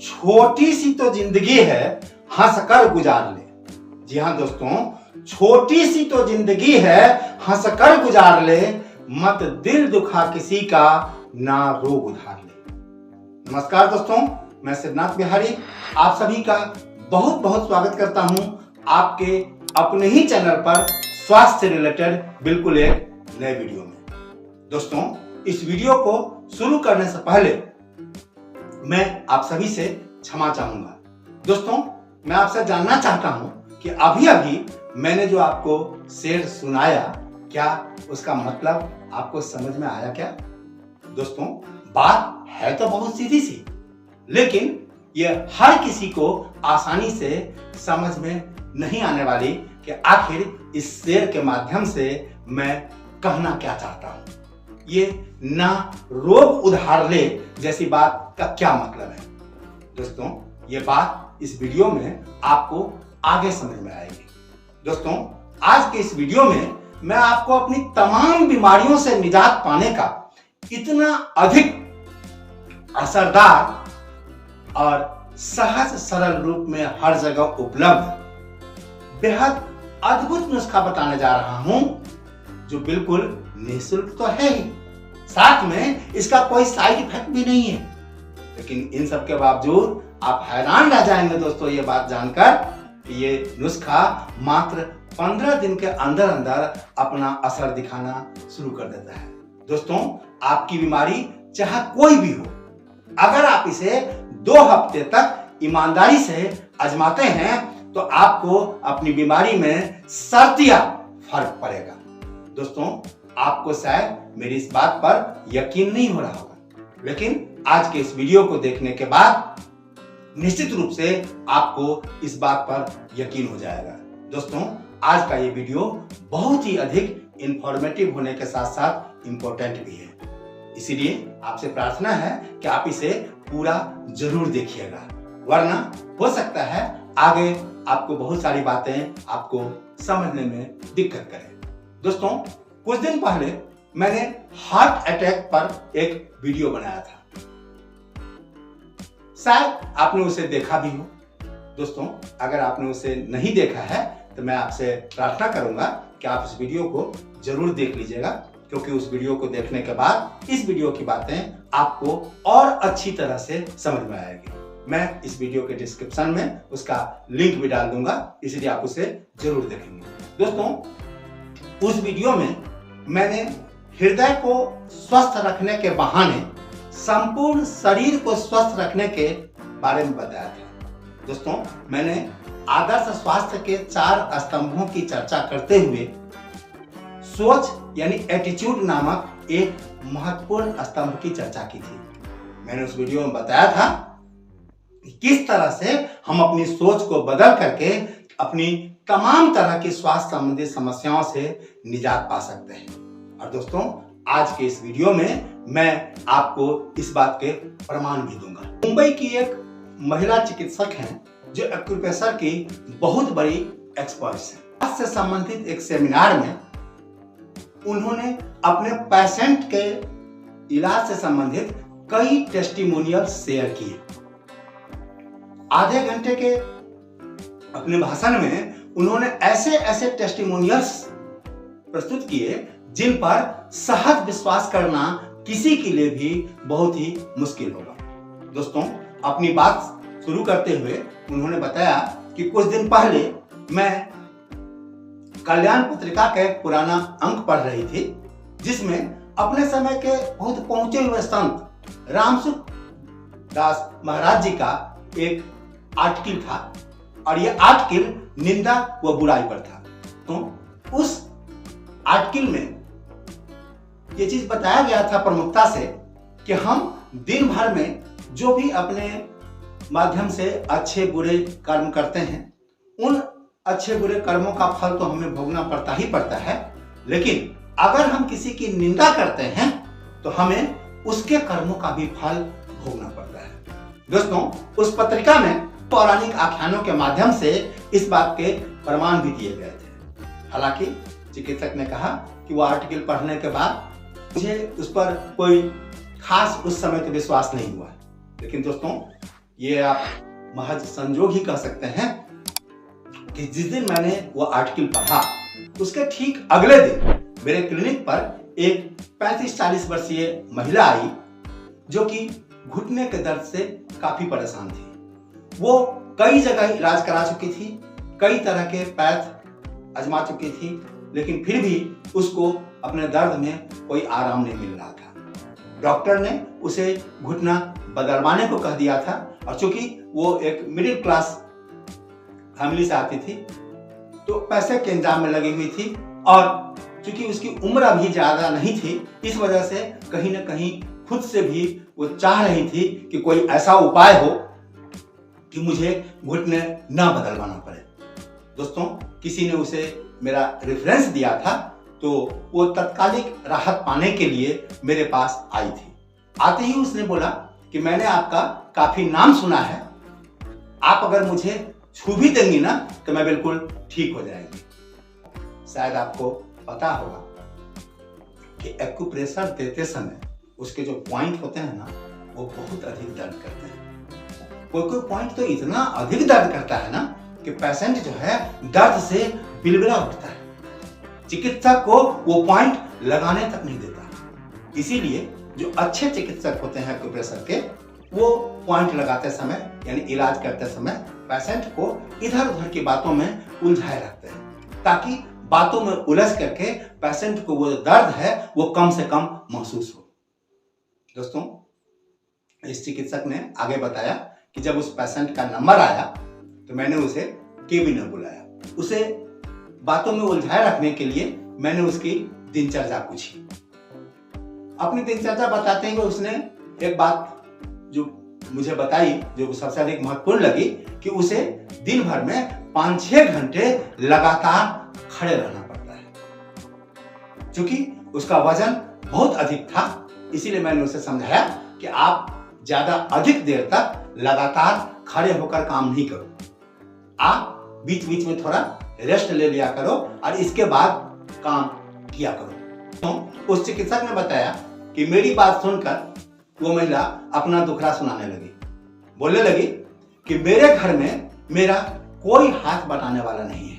छोटी सी तो जिंदगी है, हंसकर गुजार ले। जी हाँ दोस्तों, छोटी सी तो जिंदगी है, हंसकर गुजार ले। मत दिल दुखा किसी का, ना रोग उधार ले। नमस्कार दोस्तों, मैं सिद्धनाथ बिहारी आप सभी का बहुत बहुत स्वागत करता हूं आपके अपने ही चैनल पर स्वास्थ्य से रिलेटेड बिल्कुल एक नए वीडियो में। दोस्तों, इस वीडियो को शुरू करने से पहले मैं आप सभी से क्षमा चाहूंगा। दोस्तों, मैं आपसे जानना चाहता हूं कि अभी अभी मैंने जो आपको शेर सुनाया, क्या उसका मतलब आपको समझ में आया क्या? दोस्तों, बात है तो बहुत सीधी सी, लेकिन यह हर किसी को आसानी से समझ में नहीं आने वाली कि आखिर इस शेर के माध्यम से मैं कहना क्या चाहता हूं। ये ना रोग उधार ले जैसी बात का क्या मतलब है? दोस्तों, ये बात इस वीडियो में आपको आगे समझ में आएगी। दोस्तों, आज के इस वीडियो में मैं आपको अपनी तमाम बीमारियों से निजात पाने का इतना अधिक असरदार और सहज सरल रूप में हर जगह उपलब्ध बेहद अद्भुत नुस्खा बताने जा रहा हूं, जो बिल्कुल निःशुल्क तो है ही, साथ में इसका कोई साइड इफेक्ट भी नहीं है। लेकिन इन सब के बावजूद आप हैरान रह जाएंगे दोस्तों ये बात जानकर कि ये नुस्खा मात्र 15 दिन के अंदर अंदर अपना असर दिखाना शुरू कर देता है। दोस्तों, आपकी बीमारी चाहे कोई भी हो, अगर आप इसे 2 हफ्ते तक ईमानदारी से आजमाते हैं तो आपको अपनी बीमारी में शर्तिया फर्क पड़ेगा। दोस्तों, आपको शायद मेरी इस बात पर यकीन नहीं हो रहा होगा, लेकिन आज के इस वीडियो को देखने के बाद निश्चित रूप से आपको इस बात पर यकीन हो जाएगा। दोस्तों, आज का ये वीडियो बहुत ही अधिक इंफॉर्मेटिव होने के साथ साथ इंपॉर्टेंट भी है, इसीलिए आपसे प्रार्थना है कि आप इसे पूरा जरूर देखिएगा, वरना हो सकता है आगे आपको बहुत सारी बातें आपको समझने में दिक्कत करें। दोस्तों, कुछ दिन पहले मैंने हार्ट अटैक पर एक वीडियो बनाया था, शायद आपने उसे देखा भी हो। दोस्तों, अगर आपने उसे नहीं देखा है तो मैं आपसे प्रार्थना करूंगा कि आप इस वीडियो को जरूर देख लीजिएगा, क्योंकि उस वीडियो को देखने के बाद इस वीडियो की बातें आपको और अच्छी तरह से समझ में आएगी। मैं इस वीडियो के डिस्क्रिप्शन में उसका लिंक भी डाल दूंगा, इसलिए आप उसे जरूर देखेंगे। दोस्तों, उस वीडियो में मैंने हृदय को स्वस्थ रखने के बहाने संपूर्ण शरीर को स्वस्थ रखने के बारे में बताया था। दोस्तों, मैंने आदर्श स्वास्थ्य के 4 स्तंभों की चर्चा करते हुए सोच यानी एटीट्यूड नामक एक महत्वपूर्ण स्तंभ की चर्चा की थी। मैंने उस वीडियो में बताया था कि किस तरह से हम अपनी सोच को बदल करके अपनी तमाम तरह की स्वास्थ्य संबंधी समस्याओं से निजात पा सकते हैं। और दोस्तों, आज के इस वीडियो में मैं आपको इस बात के प्रमाण भी दूंगा। मुंबई की एक महिला चिकित्सक हैं जो एक्यूप्रेशर की बहुत बड़ी एक्सपर्ट हैं। इससे संबंधित एक सेमिनार में उन्होंने अपने पेशेंट के इलाज से संबंधित कई टेस्टिमोनियल शेयर किए। आधे घंटे के अपने भाषण में उन्होंने ऐसे ऐसे टेस्टिमोनियल्स प्रस्तुत किए जिन पर सहज विश्वास करना किसी के लिए भी बहुत ही मुश्किल होगा। दोस्तों, अपनी बात शुरू करते हुए उन्होंने बताया कि कुछ दिन पहले मैं कल्याण पत्रिका का एक पुराना अंक पढ़ रही थी, जिसमें अपने समय के बहुत पहुंचे हुए संत रामसुख दास महाराज जी का एक आर्टिकल था, और यह आर्टिकल निंदा व बुराई पर था। तो उस आर्टिकल में यह चीज बताया गया था प्रमुखता से कि हम दिन भर में जो भी अपने माध्यम से अच्छे बुरे कर्म करते हैं, उन अच्छे बुरे कर्मों का फल तो हमें भोगना पड़ता ही पड़ता है, लेकिन अगर हम किसी की निंदा करते हैं तो हमें उसके कर्मों का भी फल भोगना पड़ता है। दोस्तों, उस पत्रिका में पौराणिक आख्यानों के माध्यम से इस बात के प्रमाण भी दिए गए थे। हालांकि चिकित्सक ने कहा कि वो आर्टिकल पढ़ने के बाद मुझे उस पर कोई खास उस समय तो विश्वास नहीं हुआ, लेकिन दोस्तों ये आप महज संजोग ही कह सकते हैं कि जिस दिन मैंने वो आर्टिकल पढ़ा उसके ठीक अगले दिन मेरे क्लिनिक पर एक 35-40 वर्षीय महिला आई जो कि घुटने के दर्द से काफी परेशान थी। वो कई जगह इलाज करा चुकी थी, कई तरह के पैथ आजमा चुकी थी, लेकिन फिर भी उसको अपने दर्द में कोई आराम नहीं मिल रहा था। डॉक्टर ने उसे घुटना बदलवाने को कह दिया था और चूंकि वो एक मिडिल क्लास फैमिली से आती थी तो पैसे के इंतजाम में लगी हुई थी और चूंकि उसकी उम्र अभी ज्यादा नहीं थी, इस वजह से कहीं ना कहीं खुद से भी वो चाह रही थी कि कोई ऐसा उपाय हो कि मुझे घुटने ना बदलवाना पड़े। दोस्तों, किसी ने उसे मेरा रेफरेंस दिया था तो वो तत्कालिक राहत पाने के लिए मेरे पास आई थी। आते ही उसने बोला कि मैंने आपका काफी नाम सुना है, आप अगर मुझे छू भी देंगी ना तो मैं बिल्कुल ठीक हो जाएंगी। शायद आपको पता होगा कि एक्यूप्रेशर देते समय उसके जो पॉइंट होते हैं ना वो बहुत अधिक दर्द करते हैं। कोई कोई पॉइंट तो इतना अधिक दर्द करता है ना कि पेशेंट जो है दर्द से बिलबिला उठता है। चिकित्सक को वो पॉइंट लगाने तक नहीं देता। इसीलिए जो अच्छे चिकित्सक होते हैं एक्यूप्रेशर के, वो पॉइंट लगाते समय यानी इलाज करते समय पेशेंट को इधर उधर की बातों में उलझाए रखते हैं ताकि बातों में उलझ करके पेशेंट को वो दर्द है वो कम से कम महसूस हो। दोस्तों, इस चिकित्सक ने आगे बताया कि जब उस पेशेंट का नंबर आया तो मैंने उसे केबिन में बुलाया। उसे बातों में उलझाए रखने के लिए मैंने उसकी दिनचर्या पूछी। अपनी दिनचर्या बताते हुए उसने एक बात जो मुझे बताई जो सबसे अधिक महत्वपूर्ण लगी कि उसे दिन भर में 5-6 घंटे लगातार खड़े रहना पड़ता है। क्योंकि उसका वजन बहुत अधिक था, इसीलिए मैंने उसे समझाया कि आप ज्यादा अधिक देर तक लगातार खड़े होकर काम नहीं करो, आप बीच बीच में थोड़ा रेस्ट ले लिया करो और इसके बाद काम किया करो। तो उस चिकित्सक ने बताया कि मेरी बात सुनकर वो महिला अपना दुखड़ा सुनाने लगी। बोलने लगी कि मेरे घर में मेरा कोई हाथ बटाने वाला नहीं है,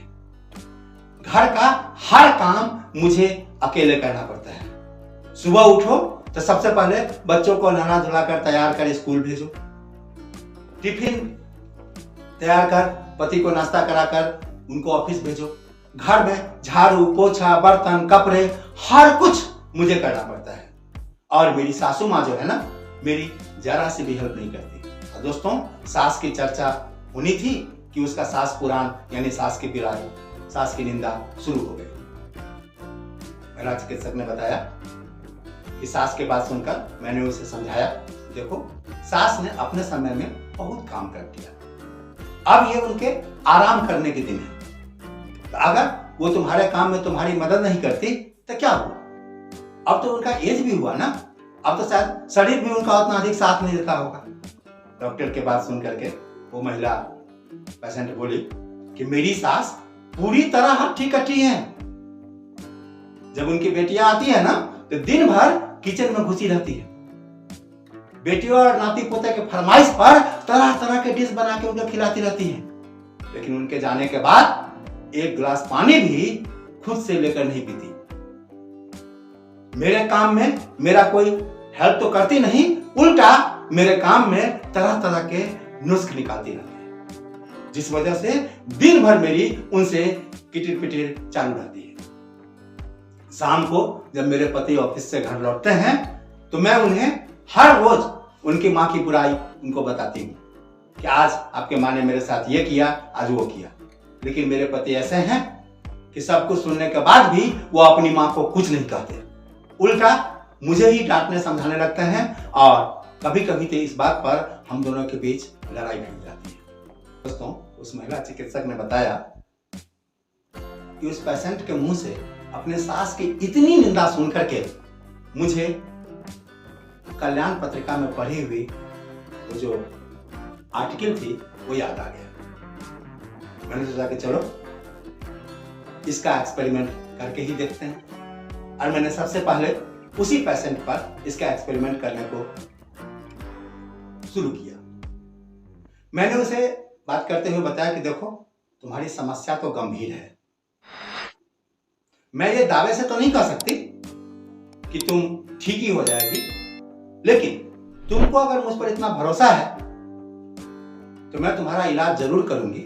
घर का हर काम मुझे अकेले करना पड़ता है। सुबह उठो तो सबसे पहले बच्चों को नहला धुला कर तैयार कर स्कूल भेजो, टिफिन तैयार कर पति को नाश्ता कराकर उनको ऑफिस भेजो, घर में झाड़ू पोछा बर्तन कपड़े हर कुछ मुझे करना पड़ता है। और मेरी सासू माँ जो है ना, मेरी जरा सी भी हेल्प नहीं करती। और दोस्तों, सास की चर्चा होनी थी कि उसका सास पुराण यानी सास की पिराई, सास की निंदा शुरू हो गई। मेरा चिकित्सक ने बताया कि सास की बात सुनकर मैंने उसे समझाया, देखो सास ने अपने समय में बहुत काम कर दिया, अब ये उनके आराम करने के दिन है। तो अगर वो तुम्हारे काम में तुम्हारी मदद नहीं करती तो क्या हुआ? अब तो उनका एज भी हुआ ना, अब तो शायद शरीर भी उनका उतना अधिक साथ नहीं देता होगा। डॉक्टर के बात सुन करके वो महिला पेशेंट बोली कि मेरी सास पूरी तरह हट्टी कट्टी है। जब उनकी बेटियां आती है ना तो दिन भर किचन में घुसी रहती है। बेटियों और नाती पोते के फरमाइश पर तरह तरह के डिश बना के उनको खिलाती रहती है, लेकिन उनके जाने के बाद एक गिलास पानी भी खुद से लेकर नहीं पीती। मेरे काम में मेरा कोई हेल्प तो करती नहीं, उल्टा मेरे काम में तरह तरह के नुस्खे निकालती रहती है, जिस वजह से दिन भर मेरी उनसे किटिर पिटिर चालू रहती है। शाम को जब मेरे पति ऑफिस से घर लौटते हैं तो मैं उन्हें हर रोज उनकी माँ की बुराई उनको बताती हूँ कि आज आपके माँ ने मेरे साथ ये किया, आज वो किया। लेकिन मेरे पति ऐसे हैं कि सब कुछ सुनने के बाद भी वो अपनी माँ को कुछ नहीं कहते, उल्टा मुझे ही डांटने समझाने लगते हैं और कभी कभी तो इस बात पर हम दोनों के बीच लड़ाई भी हो जाती है। दोस्तों, उस महिला चिकित्सक ने बताया कि उस पेशेंट के मुंह से अपने सास की इतनी निंदा सुन करके मुझे कल्याण पत्रिका में पढ़ी हुई वो जो आर्टिकल थी वो याद आ गया। मैंने सोचा कि चलो इसका एक्सपेरिमेंट करके ही देखते हैं, और मैंने सबसे पहले उसी पेशेंट पर इसका एक्सपेरिमेंट करने को शुरू किया। मैंने उसे बात करते हुए बताया कि देखो, तुम्हारी समस्या तो गंभीर है। मैं ये दावे से तो नहीं कह सकती कि तुम ठीक ही हो जाएगी, लेकिन तुमको अगर मुझ पर इतना भरोसा है तो मैं तुम्हारा इलाज जरूर करूंगी,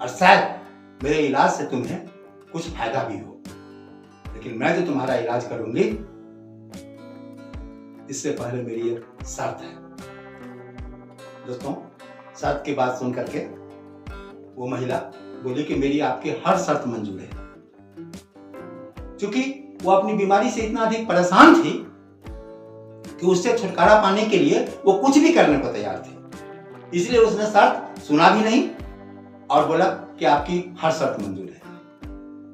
और शायद मेरे इलाज से तुम्हें कुछ फायदा भी हो। लेकिन मैं जो तुम्हारा इलाज करूंगी, इससे पहले मेरी एक शर्त है। दोस्तों, शर्त की बात सुन करके वो महिला बोली कि मेरी आपकी हर शर्त मंजूर है। क्योंकि वो अपनी बीमारी से इतना अधिक परेशान थी कि उससे छुटकारा पाने के लिए वो कुछ भी करने को तैयार थी। इसलिए उसने शर्त सुना भी नहीं और बोला कि आपकी हर शर्त मंजूर है।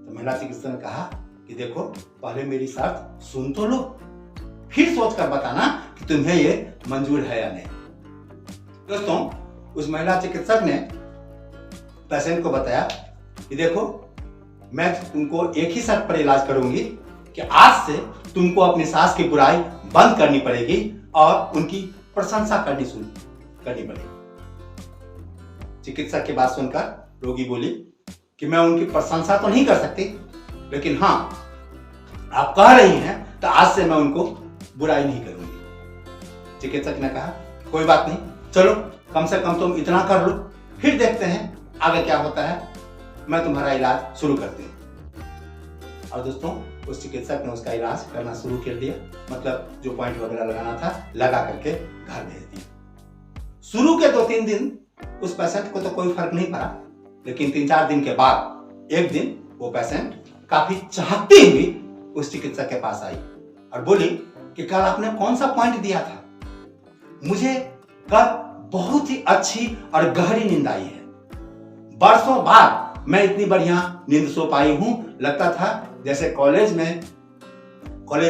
तो महिला चिकित्सक ने कहा कि देखो, पहले मेरी शर्त सुन तो लो, फिर सोचकर बताना कि तुम्हें ये मंजूर है या नहीं। दोस्तों, उस महिला चिकित्सक ने पेशेंट को बताया कि देखो, मैं तुमको एक ही शर्त पर इलाज करूंगी कि आज से तुमको अपनी सास की बुराई बंद करनी पड़ेगी और उनकी प्रशंसा करनी पड़ेगी। चिकित्सक की बात सुनकर रोगी बोली कि मैं उनकी प्रशंसा तो नहीं कर सकती, लेकिन हाँ, आप कह रही हैं तो आज से मैं उनको बुराई नहीं करूंगी। चिकित्सक ने कहा कोई बात नहीं, चलो कम से कम तुम इतना कर लो, फिर देखते हैं आगे क्या होता है, मैं तुम्हारा इलाज शुरू करती हूँ। और दोस्तों, उस चिकित्सक ने उसका इलाज करना शुरू कर दिया, मतलब जो पॉइंट वगैरह लगाना था लगा करके घर भेज दिया। शुरू के 2-3 दिन उस पेशेंट को तो कोई फर्क नहीं पड़ा, लेकिन 3-4 दिन के बाद एक दिन वो पेशेंट काफी चाहती हुई उस चिकित्सक के पास आई और बोली कि कल आपने कौन सा पॉइंट दिया था, मुझे कल बहुत ही अच्छी और गहरी नींद आई है। बरसों बाद मैं इतनी बढ़िया नींद सो पाई हूं, लगता था जैसे कॉलेज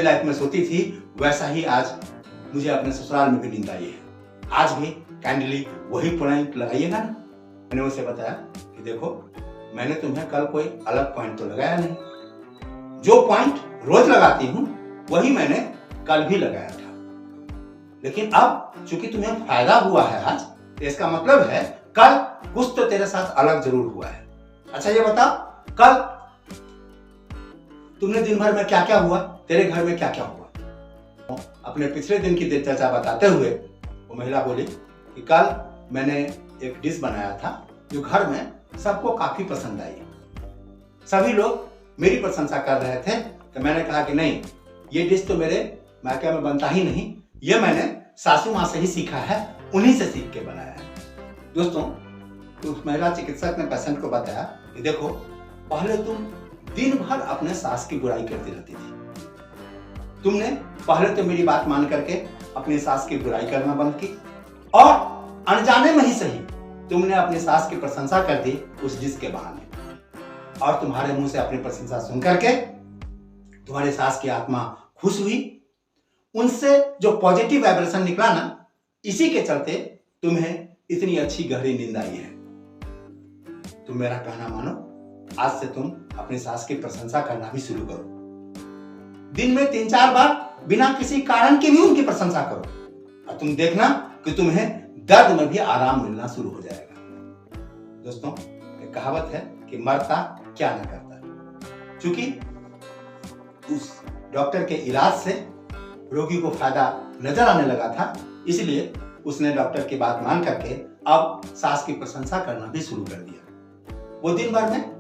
लाइफ में सोती थी, वैसा ही आज मुझे अपने ससुराल में भी नींद आई है। आज भी काइंडली वही पॉइंट लगाइएगा ना। मैंने उसे बताया कि देखो, मैंने तुम्हें कल कोई अलग पॉइंट तो लगाया नहीं, जो पॉइंट रोज लगाती हूं वही मैंने कल भी लगाया था, लेकिन अब चूंकि तुम्हें फायदा हुआ है आज, तो इसका मतलब है कल कुछ तो तेरे साथ अलग जरूर हुआ है। अच्छा ये बता, कल तुमने दिन भर में क्या क्या हुआ, तेरे घर में क्या क्या हुआ। अपने पिछले दिन की दिनचर्या बताते हुए वो महिला बोली कि कल मैंने एक डिश बनाया था जो घर में सबको काफी पसंद आई। सभी लोग मेरी प्रशंसा कर रहे थे, तो मैंने कहा कि नहीं, ये डिश तो मेरे मायके में बनता ही नहीं, ये मैंने सासू माँ से ही सीखा है, उन्हीं से सीख के बनाया है। दोस्तों, उस महिला चिकित्सक ने पेशेंट को बताया कि देखो, पहले तुम दिन भर अपने सास की बुराई करती रहती थी। तुमने पहले तो मेरी बात मान करके अपनी सास की बुराई करना बंद की, और अनजाने में ही सही तुमने अपनी सास की प्रशंसा कर दी उस डिश के बहाने, और तुम्हारे मुंह से अपनी प्रशंसा सुन करके तुम्हारे सास की आत्मा खुश हुई। उनसे जो पॉजिटिव वाइब्रेशन निकला ना, इसी के चलते तुम्हें इतनी अच्छी गहरी नींद आई है। तुम मेरा कहना मानो, आज से तुम अपनी सास की प्रशंसा करना भी शुरू करो। दिन में 3-4 बार बिना किसी कारण के भी उनकी प्रशंसा करो, और तुम देखना कि तुम्हें दर्द में भी आराम मिलना शुरू हो जाएगा। दोस्तों, एक कहावत है कि मरता क्या न करता। चूंकि उस डॉक्टर के इलाज से रोगी को फायदा नजर आने लगा था, इसलिए उसने डॉक्टर की बात मान करके अब सास की प्रशंसा करना भी शुरू कर दिया। वो दिन भर में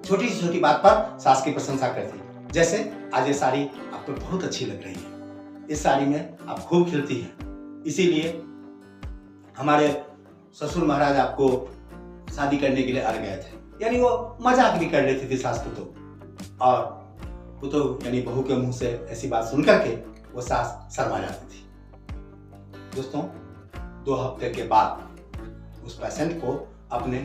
छोटी से छोटी बात पर सास की प्रशंसा करती, जैसे आज ये साड़ी आप पर बहुत अच्छी लग रही है, इस साड़ी में आप खूब खिलती हैं, इसीलिए हमारे ससुर महाराज आपको शादी करने के लिए अड़ गए थे। यानी वो मजाक भी कर लेती थी सास पुतोह, और पुतोह यानी बहू के मुंह से ऐसी बात सुन करके वो सास शर्मा जाती थी। दोस्तों, 2 हफ्ते के बाद उस पेशेंट को अपने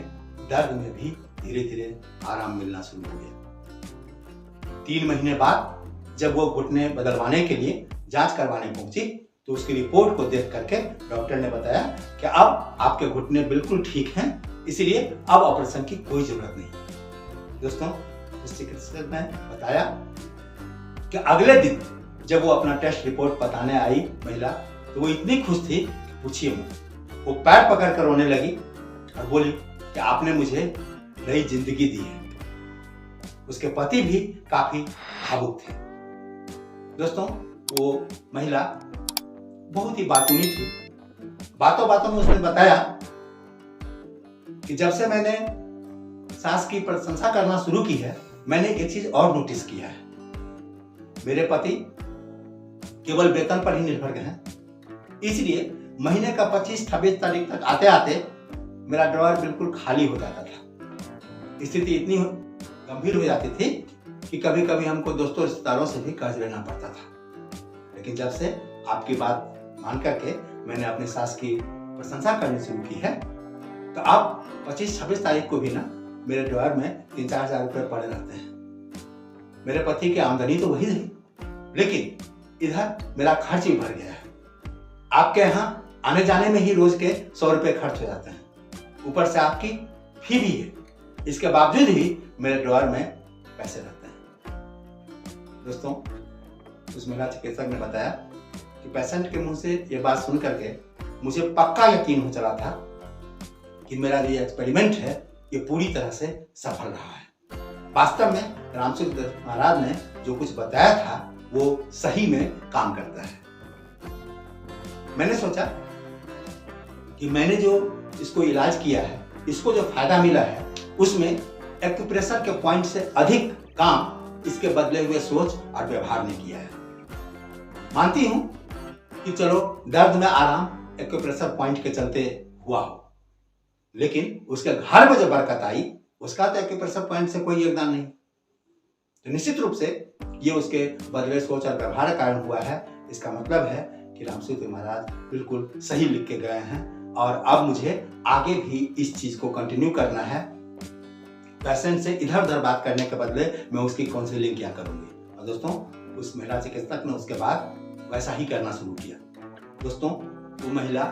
दर्द में भी धीरे धीरे आराम मिलना शुरू हो गया। 3 महीने बाद जब वो घुटने बदलवाने के लिए जांच करवाने पहुंची, तो उसकी रिपोर्ट को देख करके डॉक्टर ने बताया कि अब आपके घुटने बिल्कुल ठीक हैं, इसलिए अब ऑपरेशन की कोई जरूरत नहीं। दोस्तों, उस चिकित्सक ने बताया कि अगले दिन जब वो अपना टेस्ट रिपोर्ट बताने आई महिला, तो वो इतनी खुश थी कि पूछिए मत। वो पैर पकड़ कर रोने लगी और बोली कि आपने मुझे नई जिंदगी दी है। उसके पति भी काफी भावुक थे। दोस्तों, वो महिला बहुत ही बातूनी थी। बातों बातों में उसने बताया कि जब से मैंने सास की प्रशंसा करना शुरू की है, मैंने एक चीज और नोटिस किया है। मेरे पति केवल वेतन पर ही निर्भर हैं, इसलिए महीने का 25-26 तारीख तक आते आते मेरा ड्रॉअर बिल्कुल खाली हो जाता था। स्थिति इतनी गंभीर हो जाती थी कि कभी कभी हमको दोस्तों रिश्तेदारों से भी कर्ज लेना पड़ता था। लेकिन जब से आपकी बात मान करके मैंने अपनी सास की प्रशंसा करनी शुरू की है, तो अब 25-26 तारीख को भी ना मेरे ड्रॉअर में 3-4 हजार रुपये पड़े रहते हैं। मेरे पति की आमदनी तो वही थी, लेकिन इधर मेरा खर्च भी बढ़ गया है। आपके यहाँ आने जाने में ही रोज के 100 रुपये खर्च हो जाते हैं, ऊपर से आपकी फी भी है। इसके बावजूद भी मेरे ड्रॉअर में पैसे रहते हैं। दोस्तों, उस महिला चिकित्सक ने बताया कि पेशेंट के मुंह से ये बात सुन करके मुझे पक्का यकीन हो चला था कि मेरा ये एक्सपेरिमेंट है ये पूरी तरह से सफल रहा है। वास्तव में रामसूत्र महाराज ने जो कुछ बताया था वो सही में काम करता है। मैंने सोचा कि मैंने जो इसको इलाज किया है, इसको जो फायदा मिला है, उसमें एक्यूप्रेशर के पॉइंट से अधिक काम इसके बदले हुए सोच और व्यवहार ने किया है। मानती हूं कि चलो दर्द में आराम एक्यूप्रेशर पॉइंट के चलते हुआ हो, लेकिन उसके घर में जो बरकत आई उसका तो एक्यूप्रेशर पॉइंट से कोई योगदान नहीं। तो निश्चित रूप से ये उसके बदले सोच और व्यवहार के कारण हुआ है। इसका मतलब है कि रामसूत्र महाराज बिल्कुल सही लिख के गए हैं और अब मुझे आगे भी इस चीज को कंटिन्यू करना है। पेशेंट से इधर उधर बात करने के बदले मैं उसकी काउंसलिंग क्या करूंगी। और दोस्तों, उस महिला चिकित्सक ने उसके बाद वैसा ही करना शुरू किया। दोस्तों, वो महिला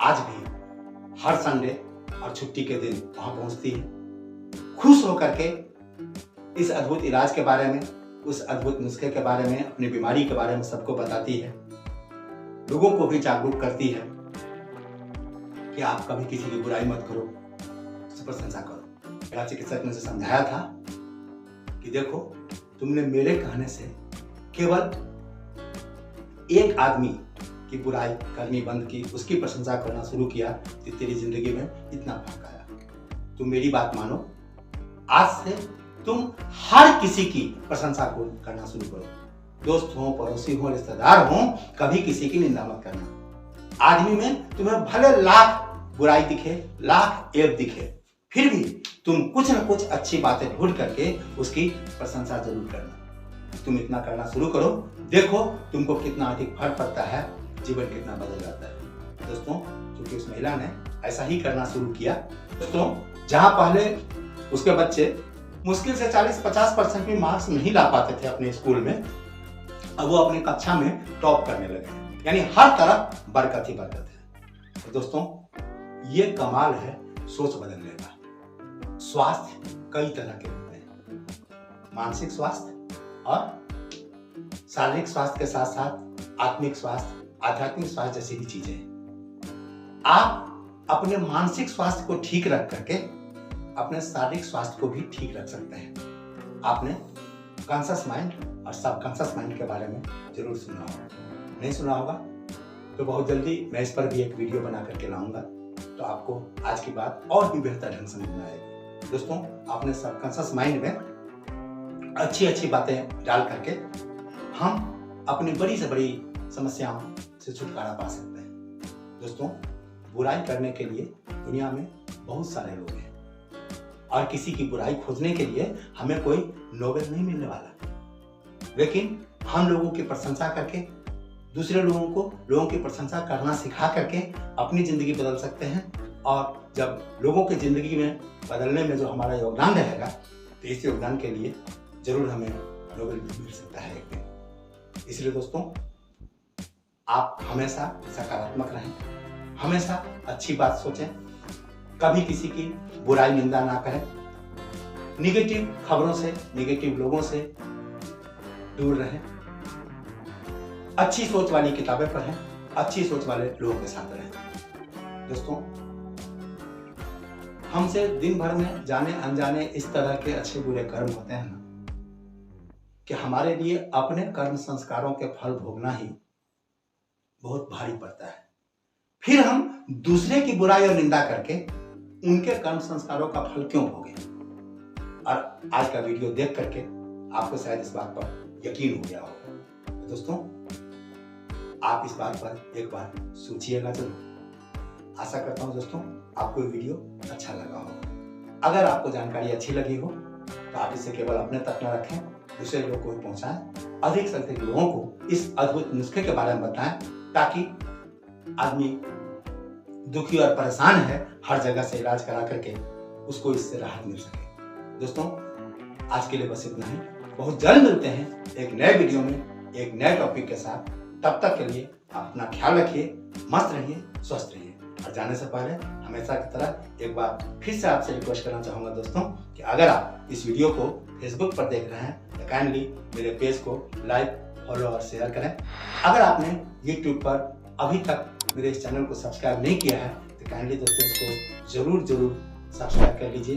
आज भी हर संडे और छुट्टी के दिन वहां पहुंचती है, खुश होकर के इस अद्भुत इलाज के बारे में, उस अद्भुत नुस्खे के बारे में, अपनी बीमारी के बारे में सबको बताती है, लोगों को भी जागरूक करती है कि आप कभी किसी की बुराई मत करो, उसकी प्रशंसा करो। मेरा चिकित्सक ने उसे समझाया था कि देखो, तुमने मेरे कहने से केवल एक आदमी की बुराई करनी बंद की, उसकी प्रशंसा करना शुरू किया, तो तेरी जिंदगी में इतना फर्क आया। तुम मेरी बात मानो, आज से तुम हर किसी की प्रशंसा को करना शुरू करो। दोस्त हो, पड़ोसी हो, रिश्तेदार हो, कभी किसी की निंदा मत करना। आदमी में तुम्हें भले लाख बुराई दिखे, लाख ऐब दिखे, फिर भी तुम कुछ न कुछ अच्छी बातें ढूंढ करके उसकी प्रशंसा जरूर करना। तुम इतना करना शुरू करो, देखो तुमको कितना अधिक फर्क पड़ता है, जीवन कितना बदल जाता है। दोस्तों, क्योंकि उस महिला ने ऐसा ही करना शुरू किया। दोस्तों, जहां पहले उसके बच्चे मुश्किल से 40-50% भी मार्क्स नहीं ला पाते थे अपने स्कूल में, अब वो अपनी कक्षा में टॉप करने लगे। यानी हर तरफ बरकत ही बरकत है। तो दोस्तों, ये कमाल है सोच बदलने का। स्वास्थ्य कई तरह के होते हैं, मानसिक स्वास्थ्य और शारीरिक स्वास्थ्य के साथ साथ आत्मिक स्वास्थ्य, आध्यात्मिक स्वास्थ्य जैसी भी चीजें हैं। आप अपने मानसिक स्वास्थ्य को ठीक रख करके अपने शारीरिक स्वास्थ्य को भी ठीक रख सकते हैं। आपने कॉन्शियस माइंड और सबकॉन्शियस माइंड के बारे में जरूर सुना होगा, नहीं सुना होगा तो बहुत जल्दी मैं इस पर भी एक वीडियो बना करके लाऊंगा, तो आपको आज की बात और भी बेहतर ढंग से समझ में आएगी। दोस्तों, आपने सबकॉन्शियस माइंड में अच्छी अच्छी बातें डाल करके हम अपनी बड़ी से बड़ी समस्याओं से छुटकारा पा सकते हैं। दोस्तों, बुराई करने के लिए दुनिया में बहुत सारे लोग हैं और किसी की बुराई खोजने के लिए हमें कोई नोबेल नहीं मिलने वाला, लेकिन हम लोगों की प्रशंसा करके दूसरे लोगों की प्रशंसा करना सिखा करके अपनी जिंदगी बदल सकते हैं। और जब लोगों की जिंदगी में बदलने में जो हमारा योगदान रहेगा, तो इस योगदान के लिए जरूर हमें नोबेल भी मिल सकता है एक दिन। इसलिए दोस्तों, आप हमेशा सकारात्मक रहें, हमेशा अच्छी बात सोचें, कभी किसी की बुराई निंदा ना करें, निगेटिव खबरों से, निगेटिव लोगों से दूर रहें, अच्छी सोच वाली किताबें पढ़ें, अच्छी सोच वाले लोगों के साथ रहें। दोस्तों, हमसे दिन भर में जाने अनजाने इस तरह के अच्छे बुरे कर्म होते हैं ना, कि हमारे लिए अपने कर्म संस्कारों के फल भोगना ही बहुत भारी पड़ता है। फिर हम दूसरे की बुराई और निंदा करके उनके कर्म संस्कारों का फल क्यों भोगे? और आज का वीडियो देख करके आपको शायद इस बात पर यकीन हो गया होगा। तो दोस्तों, आप इस बात पर एक बार सोचिएगा जरूर। आशा करता हूं दोस्तों आपको ये वीडियो अच्छा लगा होगा। अगर आपको जानकारी अच्छी लगी हो तो आप इसे केवल अपने तक न रखें, दूसरे लोगों को भी पहुंचाएं। अधिक से अधिक लोगों को इस अद्भुत नुस्खे के बारे में बताएं, ताकि आदमी दुखी और परेशान है, हर जगह से इलाज करा करके उसको इससे राहत मिल सके। दोस्तों, आज के लिए बस इतना ही। बहुत जल्द मिलते हैं एक नए वीडियो में एक नए टॉपिक के साथ। तब तक के लिए आप अपना ख्याल रखिए, मस्त रहिए, स्वस्थ रहिए। और जाने से पहले हमेशा की तरह एक बार फिर से आपसे रिक्वेस्ट करना चाहूंगा दोस्तों, कि अगर आप इस वीडियो को फेसबुक पर देख रहे हैं तो काइंडली मेरे पेज को लाइक, फॉलो और शेयर करें। अगर आपने यूट्यूब पर अभी तक मेरे इस चैनल को सब्सक्राइब नहीं किया है तो काइंडली दोस्तों इसको जरूर सब्सक्राइब कर लीजिए।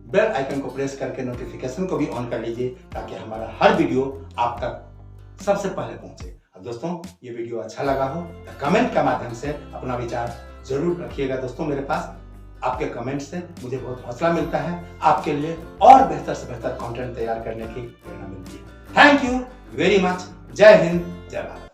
बेल आइकन को प्रेस करके नोटिफिकेशन को भी ऑन कर लीजिए, ताकि हमारा हर वीडियो आप तक सबसे पहले पहुंचे। और दोस्तों, ये वीडियो अच्छा लगा हो तो कमेंट के माध्यम से अपना विचार जरूर रखिएगा। दोस्तों, मेरे पास आपके कमेंट से मुझे बहुत हौसला मिलता है, आपके लिए और बेहतर से बेहतर कंटेंट तैयार करने की प्रेरणा मिलती है। Thank you very much. जय हिंद, जय भारत।